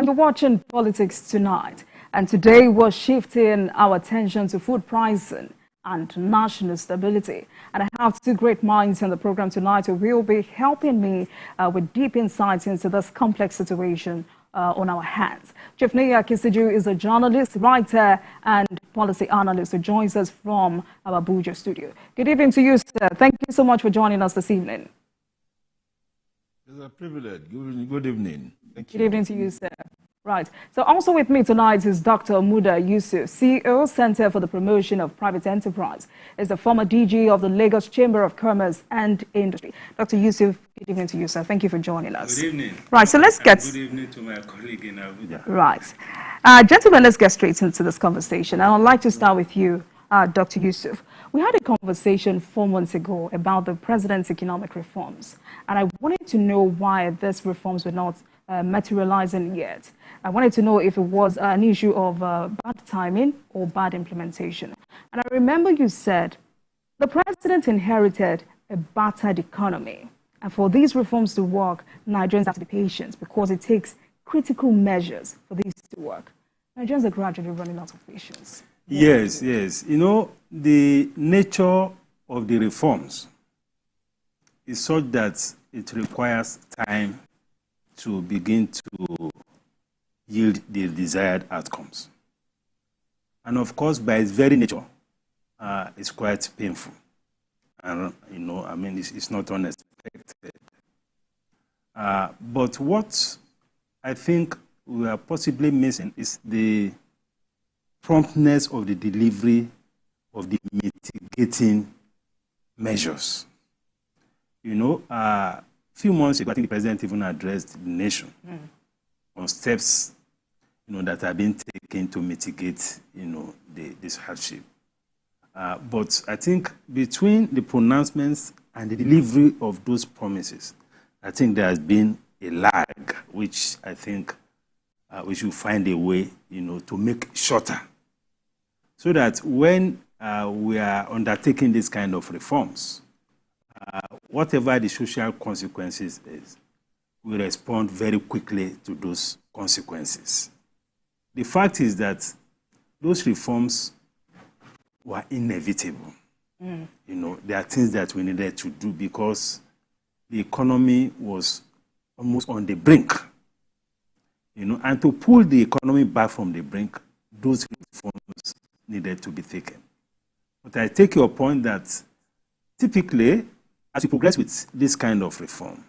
You're watching Politics Tonight, and today we're shifting our attention to food pricing and national stability. And I have two great minds on the program tonight who will be helping me with deep insights into this complex situation on our hands. Chief Nia Kisiju is a journalist, writer, and policy analyst who joins us from our Abuja studio. Good evening to you, sir. Thank you so much for joining us this evening. It's a privilege. Good evening. Thank you. Good evening to you, sir. Right. So also with me tonight is Dr. Muda Yusuf, CEO, Center for the Promotion of Private Enterprise. Is the former DG of the Lagos Chamber of Commerce and Industry. Dr. Yusuf, good evening to you, sir. Thank you for joining us. Good evening. Right. So let's get... Good evening to my colleague in Abuja. Right. Gentlemen, let's get straight into this conversation. And I'd like to start with you, Dr. Yusuf. We had a conversation 4 months ago about the president's economic reforms. And I wanted to know why these reforms were not materializing yet. I wanted to know if it was an issue of bad timing or bad implementation. And I remember you said the president inherited a battered economy. And for these reforms to work, Nigerians have to be patient because it takes critical measures for these to work. Nigerians are gradually running out of patience. Yes. You know, the nature of the reforms is such that it requires time to begin to yield the desired outcomes. And of course, by its very nature, it's quite painful. And, you know, I mean, it's not unexpected. But what I think we are possibly missing is the promptness of the delivery of the mitigating measures. You know, a few months ago, I think the president even addressed the nation on steps, you know, that have been taken to mitigate, you know, this hardship. But I think between the pronouncements and the delivery of those promises, I think there has been a lag, which I think we should find a way, you know, to make shorter, so that when we are undertaking this kind of reforms, whatever the social consequences is, we respond very quickly to those consequences. The fact is that those reforms were inevitable. You know, there are things that we needed to do because the economy was almost on the brink. You know, and to pull the economy back from the brink, those reforms needed to be taken. But I take your point that typically, as we progress with this kind of reform,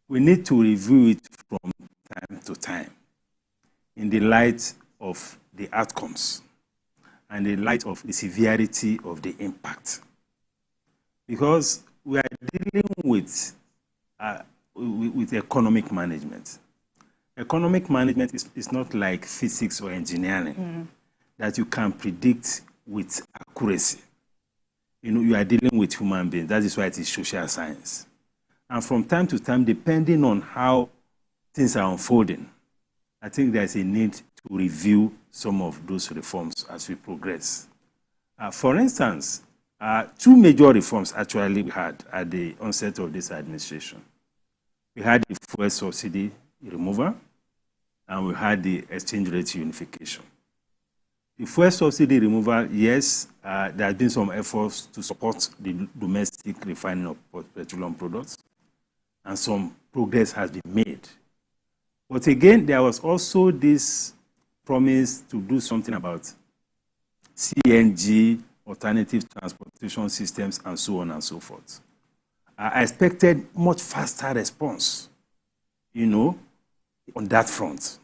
we need to review it from time to time in the light of the outcomes and the light of the severity of the impact. Because we are dealing with economic management. Economic management is not like physics or engineering that you can predict with accuracy. You know, you are dealing with human beings. That is why it is social science. And from time to time, depending on how things are unfolding, I think there's a need to review some of those reforms as we progress. For instance, two major reforms actually we had at the onset of this administration. We had the fuel subsidy removal, and we had the exchange rate unification. The fuel subsidy removal, yes, there have been some efforts to support the domestic refining of petroleum products, and some progress has been made. But again, there was also this promise to do something about CNG, alternative transportation systems, and so on and so forth. I expected much faster response, you know, on that front.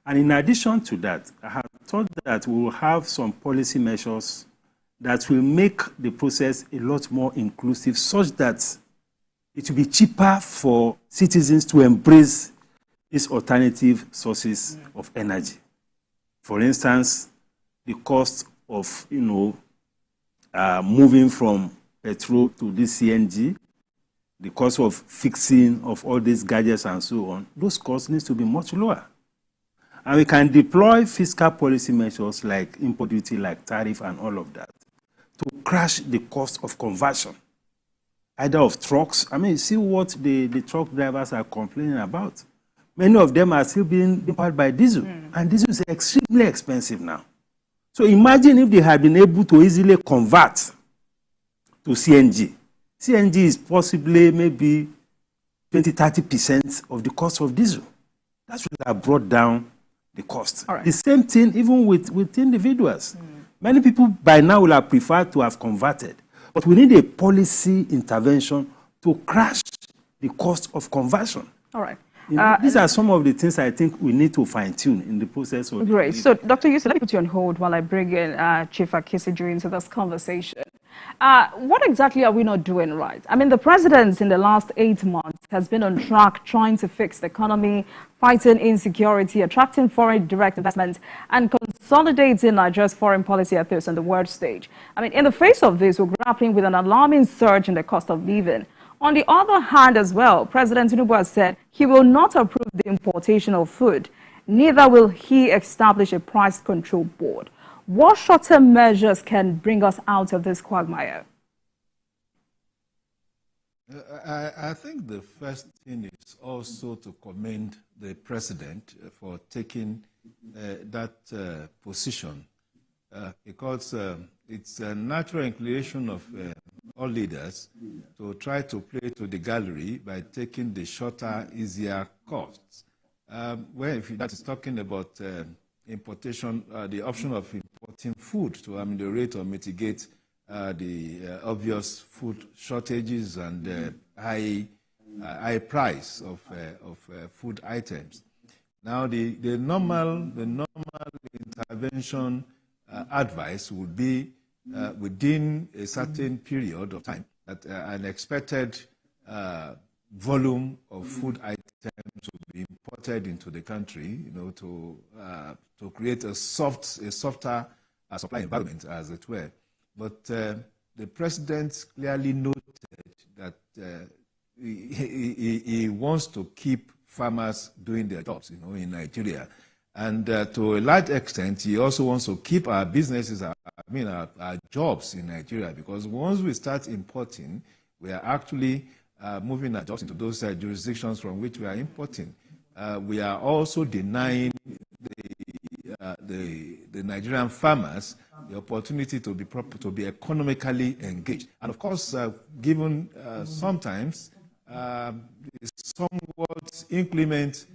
And in addition to that, I have thought that we will have some policy measures that will make the process a lot more inclusive, such that it will be cheaper for citizens to embrace these alternative sources of energy. For instance, the cost of, you know, moving from petrol to this CNG, the cost of fixing of all these gadgets and so on, those costs need to be much lower. And we can deploy fiscal policy measures like import duty, like tariff and all of that, to crash the cost of conversion, either of trucks. I mean, see what the truck drivers are complaining about. Many of them are still being powered by diesel, and diesel is extremely expensive now. So imagine if they had been able to easily convert to CNG. CNG is possibly maybe 20–30% of the cost of diesel. That should have brought down the cost. Right. The same thing even with individuals. Many people by now will have preferred to have converted, but we need a policy intervention to crash the cost of conversion. All right. These are some of the things I think we need to fine-tune in the process of... Great. So, Dr. Yusuf, let me put you on hold while I bring in Chief Akisiju into this conversation. What exactly are we not doing right? I mean, the president in the last 8 months has been on track trying to fix the economy, fighting insecurity, attracting foreign direct investment, and consolidating Nigeria's foreign policy affairs on the world stage. I mean, in the face of this, we're grappling with an alarming surge in the cost of living. On the other hand as well, President Tinubu has said he will not approve the importation of food. Neither will he establish a price control board. What short-term measures can bring us out of this quagmire? I think the first thing is also to commend the president for taking that position because it's a natural inclination of all leaders to try to play to the gallery by taking the shorter, easier costs. If that is talking about importation, the option of importing food to ameliorate or mitigate the obvious food shortages and high price of food items. Now, the normal intervention advice would be within a certain period of time that an expected volume of food items will be imported into the country, to create a softer supply environment, as it were. But the president clearly noted that he wants to keep farmers doing their jobs, in Nigeria. And to a large extent, he also wants to keep our businesses, our jobs in Nigeria, because once we start importing, we are actually moving our jobs into those jurisdictions from which we are importing. We are also denying the Nigerian farmers the opportunity to be economically engaged. And of course, given sometimes somewhat inclement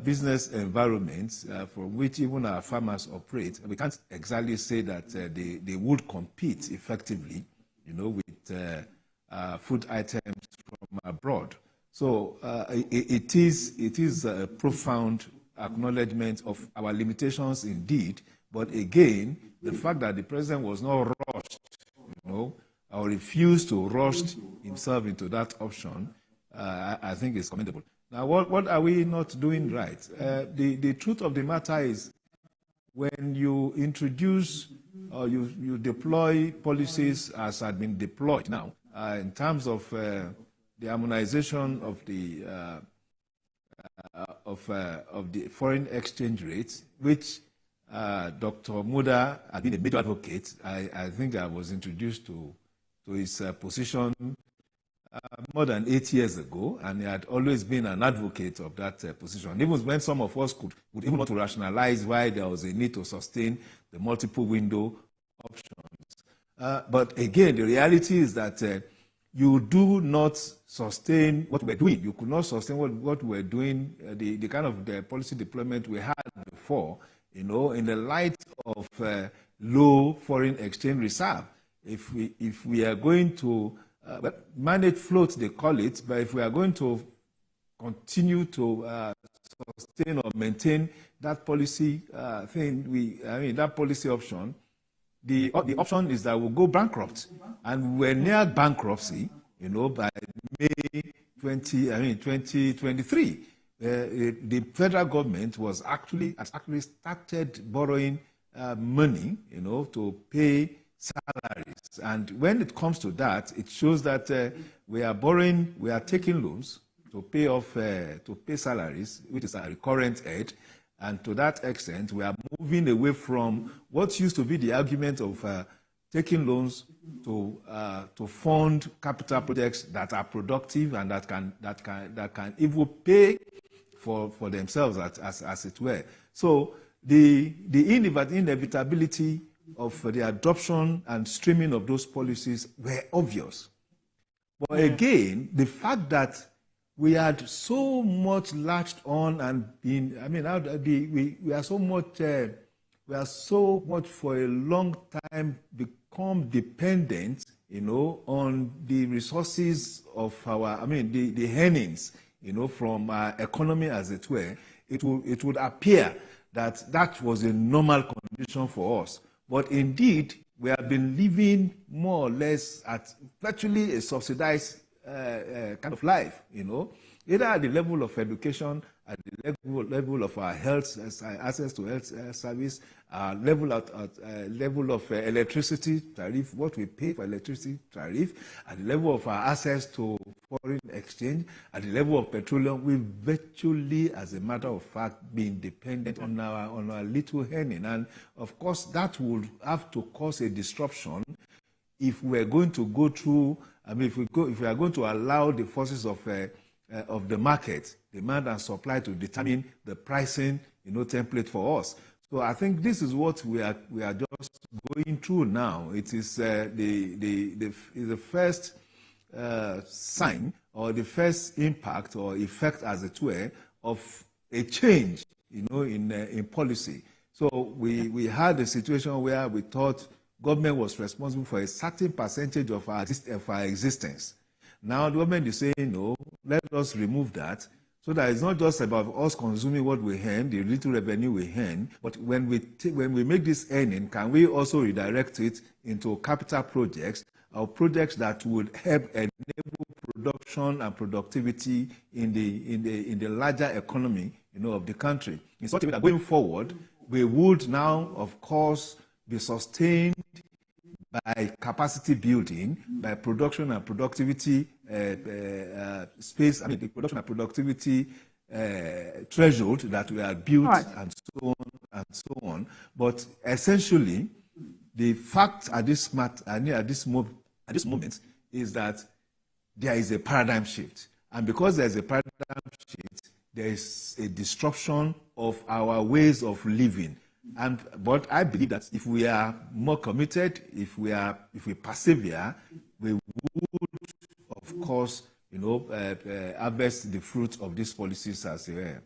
business environments from which even our farmers operate, we can't exactly say that they would compete effectively, with food items from abroad. So it is a profound acknowledgement of our limitations indeed, but again, the fact that the president was not rushed, or refused to rush himself into that option, I think is commendable. Now, what are we not doing right? The truth of the matter is, when you introduce or you deploy policies as had been deployed now, in terms of the harmonization of the foreign exchange rates, which Dr. Muda had been a major advocate. I think I was introduced to his position more than 8 years ago, and he had always been an advocate of that position. Even when some of us would even want to rationalize why there was a need to sustain the multiple window options. But again, the reality is that you do not sustain what we're doing. You could not sustain what we're doing, the kind of the policy deployment we had before, in the light of low foreign exchange reserve. If we are going to manage float, they call it, but if we are going to continue to sustain or maintain that policy that policy option, the option is that we'll go bankrupt, and we're near bankruptcy, by May 2023. The federal government has actually started borrowing money, to pay salaries. And when it comes to that, it shows that we are taking loans to pay salaries, which is a recurrent aid. And to that extent, we are moving away from what used to be the argument of taking loans to fund capital projects that are productive and that can even pay for themselves, as it were. So the inevitability of the adoption and streaming of those policies were obvious. But again, the fact that we had so much latched on and been, I mean, we are so much for a long time become dependent, on the resources of our, the earnings, from our economy, as it were. It would appear that was a normal condition for us. But indeed, we have been living more or less at virtually a subsidized kind of life, either at the level of education, at the level of our health, access to health service, level of electricity tariff, what we pay for electricity tariff, at the level of our access to foreign exchange, at the level of petroleum. We've virtually, as a matter of fact, been dependent on our little earning. And of course, that would have to cause a disruption if we're going to go through, if we are going to allow the forces of the market, demand and supply, to determine the pricing, template for us. So I think this is what we are just going through now. It is the first sign, or the first impact or effect, as it were, of a change, in policy. So we had a situation where we thought government was responsible for a certain percentage of our existence. Now the government is saying, no, let us remove that. So that it's not just about us consuming what we earn, the little revenue we earn, but when we make this earning, can we also redirect it into capital projects, or projects that would help enable production and productivity in the larger economy, of the country, in such a way that going forward, we would now, of course, be sustained by capacity building, by production and productivity space, the production and productivity threshold that we have built, right, and so on. But essentially, the fact at this moment is that there is a paradigm shift. And because there is a paradigm shift, there is a disruption of our ways of living. But I believe that if we are more committed, if we persevere, we would, of course, harvest the fruit of these policies as they are.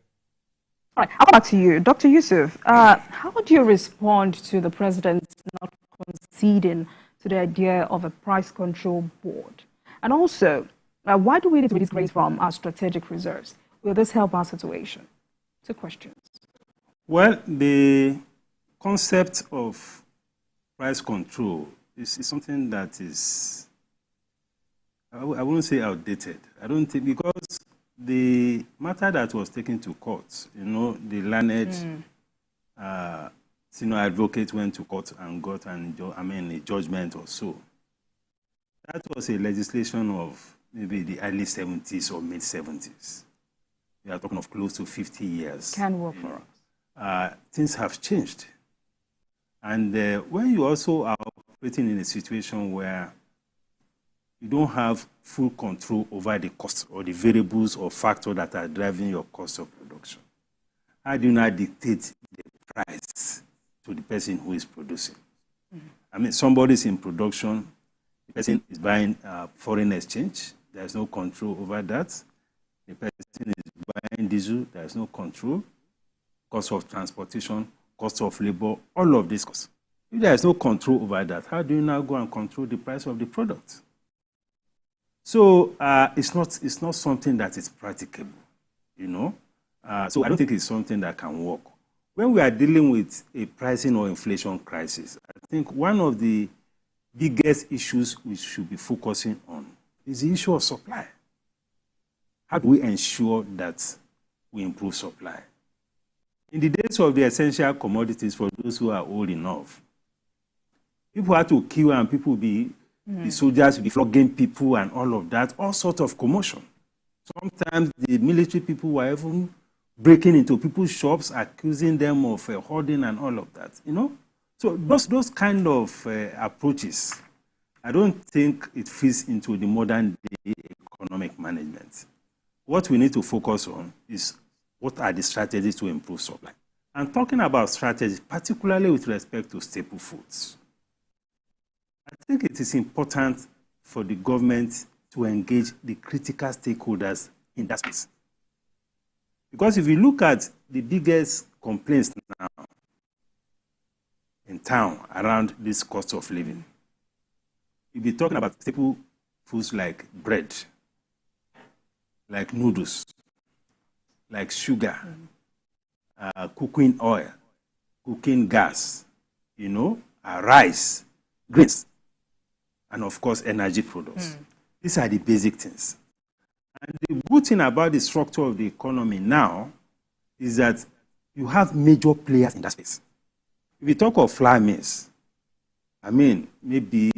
All right, I'll come back to you. Dr. Yusuf, how do you respond to the president's not conceding to the idea of a price control board? And also, why do we need to release grains from our strategic reserves? Will this help our situation? Two questions. Well, the concept of price control is something that is, I wouldn't say outdated. I don't think, because the matter that was taken to court, the learned senior advocate went to court and got a judgment or so. That was a legislation of maybe the early 70s or mid-70s. We are talking of close to 50 years. Can work for us. Things have changed. And when you also are operating in a situation where you don't have full control over the cost or the variables or factors that are driving your cost of production, how do you not dictate the price to the person who is producing? Somebody's in production, the person is buying foreign exchange, there's no control over that. The person is buying diesel, there's no control. Cost of transportation, cost of labor, all of these costs. If there is no control over that, how do you now go and control the price of the product? So it's not something that is practicable, So I don't think it's something that can work. When we are dealing with a pricing or inflation crisis, I think one of the biggest issues we should be focusing on is the issue of supply. How do we ensure that we improve supply? In the days of the essential commodities, for those who are old enough, people had to kill and people the soldiers would be flogging people and all of that, all sorts of commotion. Sometimes the military people were even breaking into people's shops, accusing them of hoarding and all of that, So those kind of approaches, I don't think it fits into the modern day economic management. What we need to focus on is what are the strategies to improve supply? And talking about strategies, particularly with respect to staple foods, I think it is important for the government to engage the critical stakeholders in that space. Because if you look at the biggest complaints now in town around this cost of living, you'll be talking about staple foods like bread, like noodles, like sugar, cooking oil, cooking gas, rice, grains, and of course, energy products. These are the basic things. And the good thing about the structure of the economy now is that you have major players in that space. If you talk of flour mills, I mean, maybe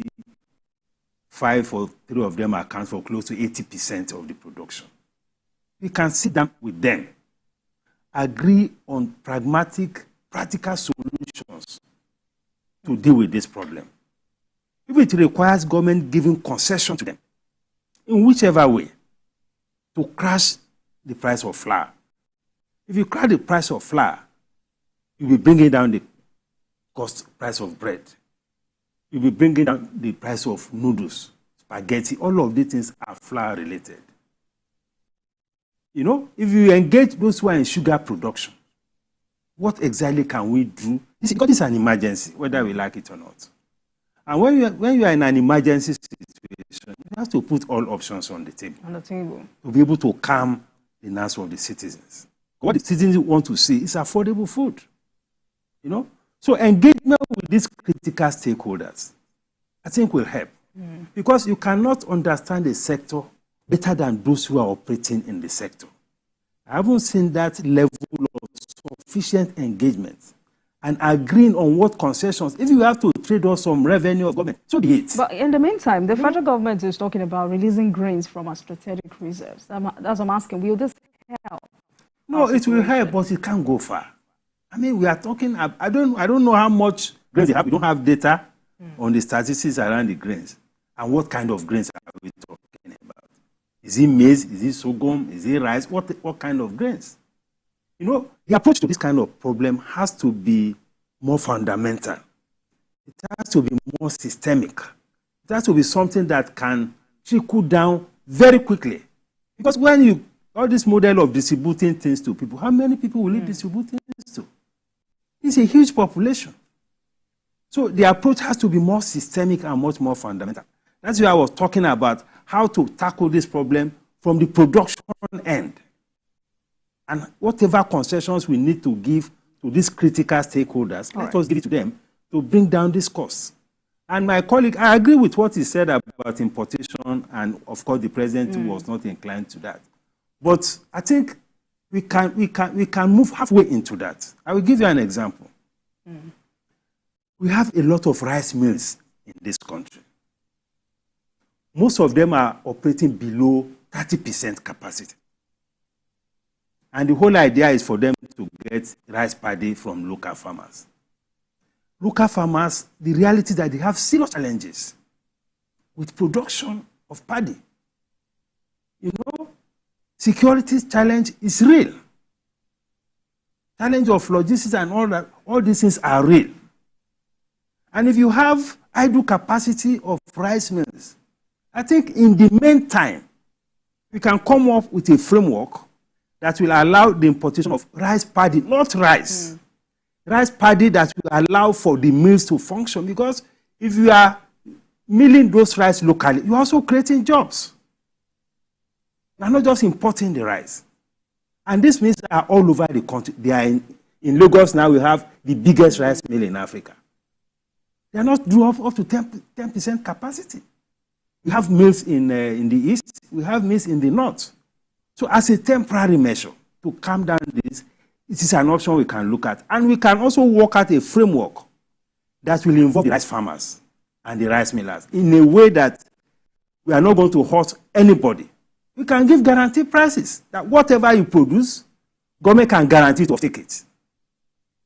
5 or 3 of them account for close to 80% of the production. We can sit down with them, agree on pragmatic, practical solutions to deal with this problem. If it requires government giving concession to them, in whichever way, to crash the price of flour. If you crash the price of flour, you'll be bringing down the price of bread. You'll be bringing down the price of noodles, spaghetti. All of these things are flour related. If you engage those who are in sugar production, what exactly can we do? Because it's an emergency, whether we like it or not. And when you are in an emergency situation, you have to put all options on the table. To be able to calm the nerves of the citizens. What the citizens want to see is affordable food. So engagement with these critical stakeholders, I think, will help. Because you cannot understand the sector better than those who are operating in the sector. I haven't seen that level of sufficient engagement and agreeing on what concessions. If you have to trade off some revenue of government, so be it. But in the meantime, the federal government is talking about releasing grains from our strategic reserves. That's what I'm asking. Will this help? No, it will help, but it can't go far. I mean, we are talking. I don't know how much grains they have. We don't have data on the statistics around the grains. And what kind of grains are we talking about? Is it maize? Is it sorghum? Is it rice? What kind of grains? The approach to this kind of problem has to be more fundamental. It has to be more systemic. It has to be something that can trickle down very quickly. Because when all this model of distributing things to people, how many people will you distribute things to? It's a huge population. So the approach has to be more systemic and much more fundamental. That's why I was talking about how to tackle this problem from the production end. And whatever concessions we need to give to these critical stakeholders, let us give it to them to bring down this cost. And my colleague, I agree with what he said about importation, and of course the president was not inclined to that. But I think we can move halfway into that. I will give you an example. We have a lot of rice mills in this country. Most of them are operating below 30% capacity. And the whole idea is for them to get rice paddy from local farmers. Local farmers, the reality is that they have serious challenges with production of paddy. Security challenge is real. Challenge of logistics and all that, all these things are real. And if you have idle capacity of rice mills, I think in the meantime, we can come up with a framework that will allow the importation of rice paddy, not rice. Rice paddy that will allow for the mills to function, because if you are milling those rice locally, you're also creating jobs. You are not just importing the rice. And these mills are all over the country. They are in Lagos now. We have the biggest rice mill in Africa. They are not doing up to 10% capacity. We have mills in the east. We have mills in the north. So as a temporary measure to calm down this, it is an option we can look at. And we can also work out a framework that will involve the rice farmers and the rice millers in a way that we are not going to hurt anybody. We can give guaranteed prices, that whatever you produce, government can guarantee to take it,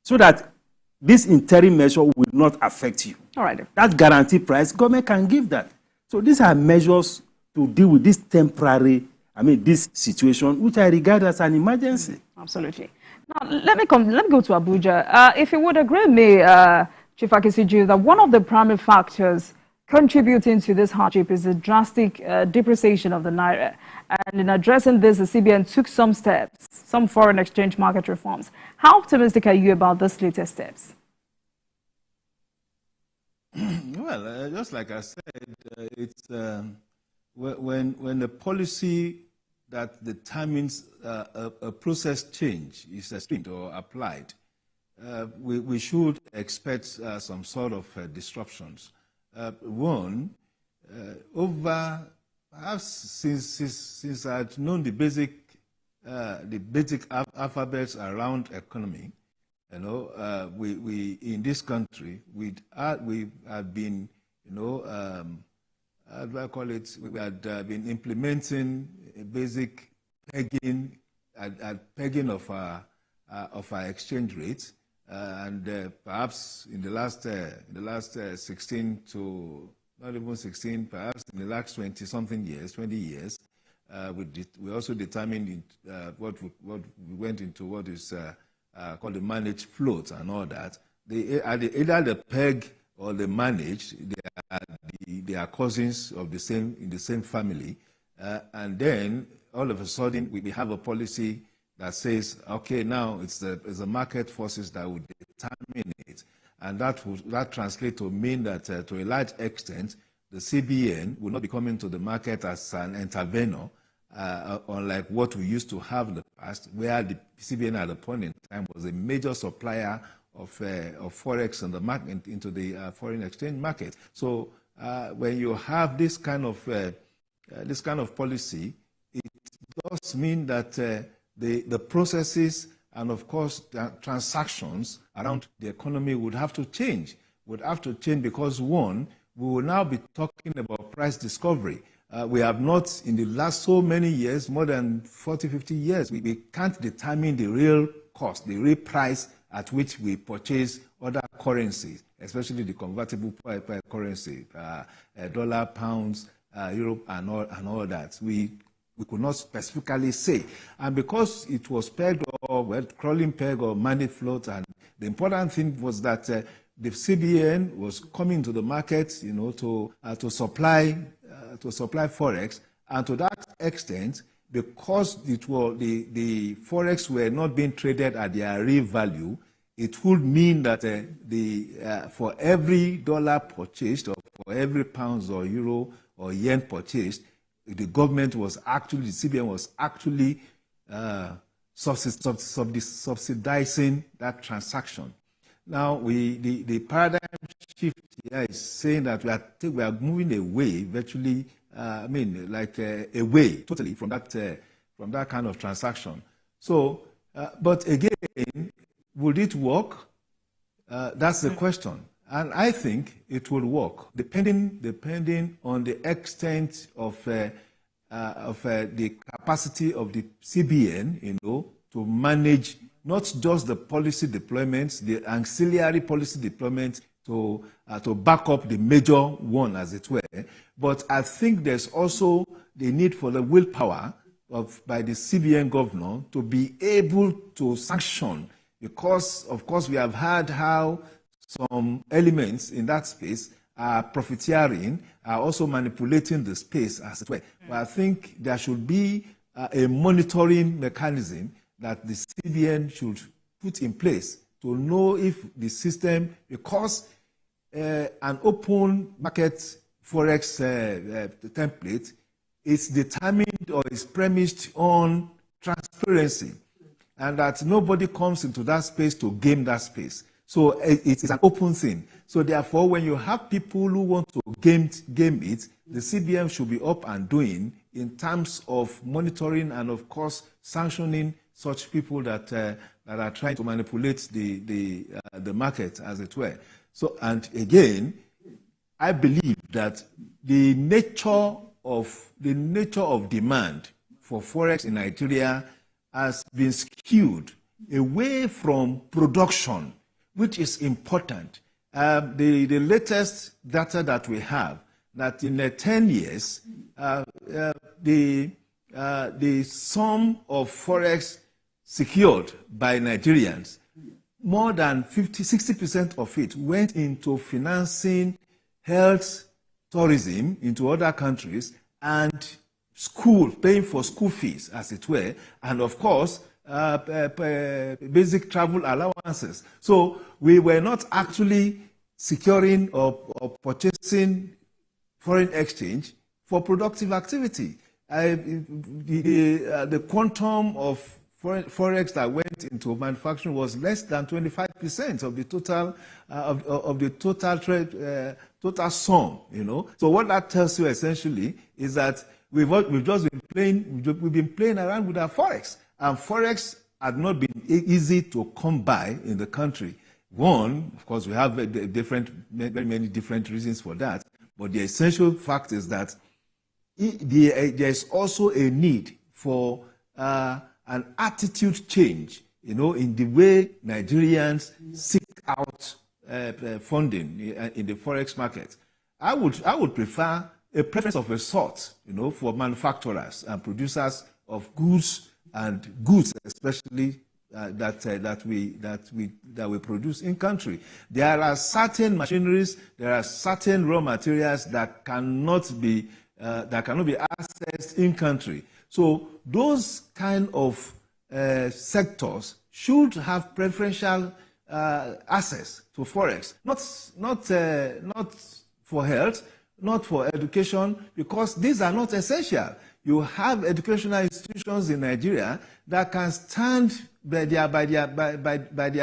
so that this interim measure will not affect you. All right. That guaranteed price, government can give that. So these are measures to deal with this temporary this situation, which I regard as an emergency. Absolutely. Now, let me go to Abuja. If you would agree with me, Chief Akisiju, that one of the primary factors contributing to this hardship is the drastic depreciation of the naira. And in addressing this, the CBN took some steps, some foreign exchange market reforms. How optimistic are you about these latest steps? Well, just like I said, it's when the policy that determines a process change is esteemed or applied, we should expect some sort of disruptions. One, perhaps since I'd known the basic alphabets around economy, we in this country we have been, how do I call it? We had been implementing a basic pegging pegging of our exchange rate, and perhaps in the last 16 to not even 16, perhaps in the last 20 years, we also determined what we went into what is called the managed float and all that. Either the peg or the managed, they are cousins of in the same family, and then all of a sudden we have a policy that says, okay, now it's the market forces that will determine it, and that translates to mean that to a large extent the CBN will not be coming to the market as an intervenor, unlike what we used to have in the past, where the CBN at the point in time was a major supplier of forex in the market, into the foreign exchange market. So when you have this kind of policy, it does mean that the processes and of course the transactions around the economy would have to change. Because one, we will now be talking about price discovery. We have not, in the last so many years, more than 40, 50 years, we can't determine the real cost, the real price at which we purchase other currencies, especially the convertible currency, dollar, pounds, euro, and all that. We could not specifically say. And because it was pegged or crawling peg or managed float, and the important thing was that the CBN was coming to the market, to supply forex, and to that extent, because the forex were not being traded at their real value, it would mean that for every dollar purchased or for every pounds or euro or yen purchased, the CBN was actually subsidizing that transaction. Now, the paradigm shift here is saying that we are moving away, virtually, away totally from that kind of transaction. So, but again, would it work? That's the question, and I think it will work, depending on the extent of the capacity of the CBN, to manage not just the policy deployments, the ancillary policy deployments to back up the major one, as it were. But I think there's also the need for the willpower by the CBN governor to be able to sanction, because, of course, we have heard how some elements in that space are profiteering, are also manipulating the space, as it were. But I think there should be a monitoring mechanism that the CBN should put in place to know if the system, because an open market forex template is determined or is premised on transparency, and that nobody comes into that space to game that space. So it is an open thing. So therefore, when you have people who want to game it, the CBN should be up and doing in terms of monitoring and, of course, sanctioning such people that are trying to manipulate the market, as it were. So, and again, I believe that the nature of demand for forex in Nigeria has been skewed away from production, which is important. The latest data that we have, that in 10 years, the the sum of forex secured by Nigerians, more than 60% of it went into financing health tourism into other countries and paying for school fees, as it were, and of course, basic travel allowances. So we were not actually securing or purchasing foreign exchange for productive activity. The quantum of forex that went into manufacturing was less than 25% of the total trade, total sum. So what that tells you essentially is that we've been playing around with our forex, and forex had not been easy to come by in the country. One, of course, we have very many different reasons for that, but the essential fact is that there's also a need for an attitude change, in the way Nigerians seek out funding in the forex market. I would prefer a preference of a sort, for manufacturers and producers of goods, and goods especially that we produce in country. There are certain machineries, there are certain raw materials that cannot be accessed in country. So those kind of sectors should have preferential access to forex, not for health, not for education, because these are not essential. You have educational institutions in Nigeria that can stand by their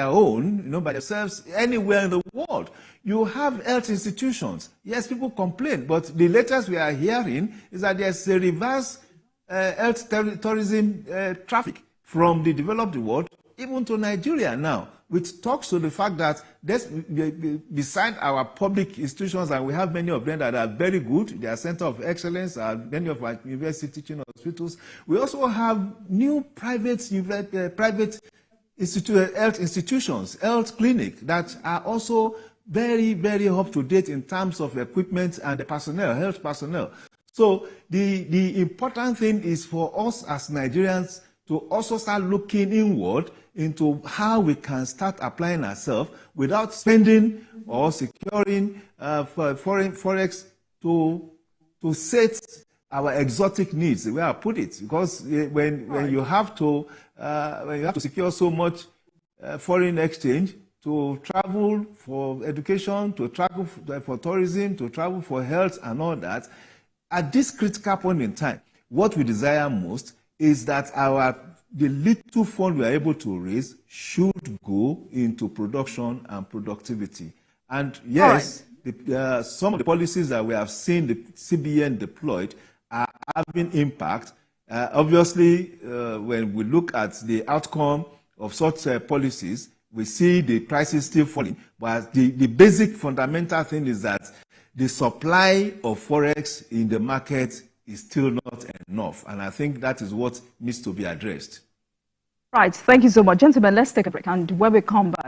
own, by themselves, anywhere in the world. You have health institutions. Yes, people complain, but the latest we are hearing is that there's a reverse health tourism traffic from the developed world even to Nigeria now, which talks to the fact that beside our public institutions, and we have many of them that are very good, they are center of excellence, many of our university teaching hospitals, we also have new private health institutions, health clinics that are also very, very up to date in terms of equipment and the personnel, health personnel. So the important thing is for us as Nigerians to also start looking inward into how we can start applying ourselves without spending or securing foreign forex to set our exotic needs, the way I put it. Because when you have to secure so much foreign exchange to travel for education, to travel for tourism, to travel for health and all that, at this critical point in time, what we desire most is that the little fund we are able to raise should go into production and productivity. And yes, some of the policies that we have seen the CBN deployed are having impact. Obviously, when we look at the outcome of such policies, we see the prices still falling. But the basic fundamental thing is that the supply of forex in the market is still not enough. And I think that is what needs to be addressed. Right. Thank you so much. Gentlemen, let's take a break. And when we come back,